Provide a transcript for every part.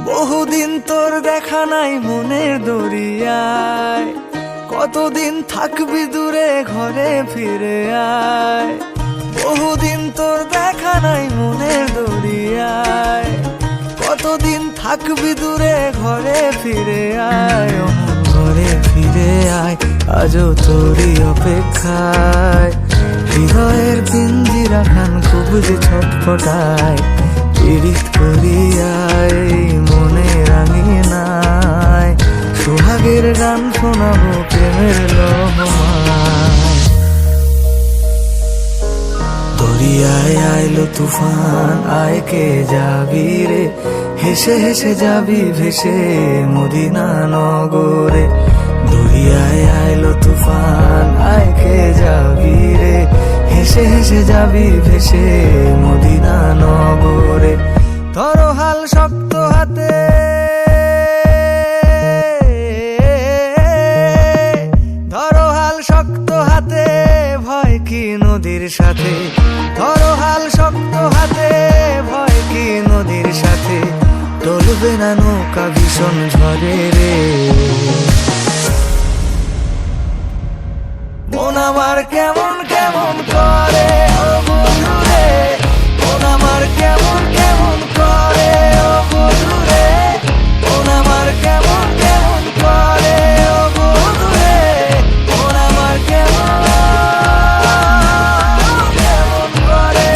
বহুদিন তোর দেখা নাই মনের দরিয়ায়, কতদিন থাকবি দূরে ঘরে ফিরে আয়। বহুদিন তোর দেখা নাই মনের দরিয়ায়, কতদিন থাকবি দূরে ঘরে ফিরে আয়। অমন ঘরে ফিরে আয়, আজও তোরই অপেক্ষায়। হৃদয়ের পিঞ্জিরা খান খুব যে ছটফটায়, পীড়িত করিয়ায় মনে রাঙিনায়। সোহাগের গান শোনাবো প্রেমের লহমায়। দরিয়ায় আইলো তুফান, আয় কে যাবি রে, হেসে হেসে যাবি ভেসে মদিনা নগরে। দরিয়ায় আইলো তুফান, আয় কে যাবি রে, হেসে হেসে যাবি ভেসে মদিনা নগরে। ধরো হাল শক্ত হাতে, ধরো হাল শক্ত হাতে, ভয় কি নদীর সাথে। ধরো হাল শক্ত হাতে, ভয় কি নদীর সাথে। টলবে না নৌকা ভীষণ ঝড়ে রে। মন আমার কেমন কেমন করে ও বন্ধু রে, মন আমার কেমন কেমন করে ও বন্ধু রে। মন আমার কেমন কেমন করে ও বন্ধু রে, মন আমার কেমন কেমন করে।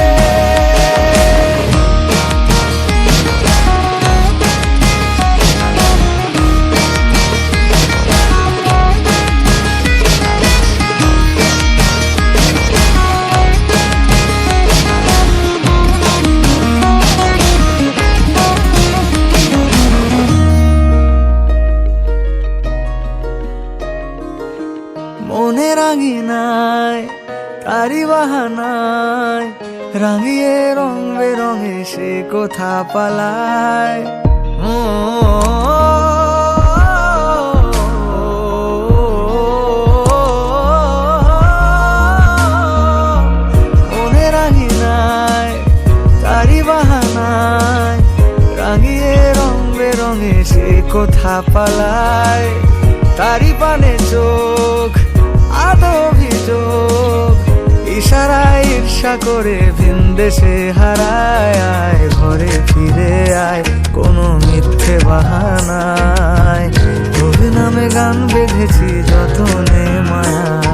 মনে রাঙিনায় তারি বাহানায়, রাঙিয়ে রং বেরঙে সে কোথা পালায়। মনে রাঙিনায় তারি বাহানায়, রাঙিয়ে রং বেরঙে সে কোথা পালায়। তারি পানে চোখ আদো অভিযোগ, ইশারায় ঈর্ষা করে ভিন দেশে হারায়। আয় ঘরে ফিরে আয়, কোনো মিথ্যে বাহানায়। তোর নামে গান বেঁধেছি যতনে মায়া।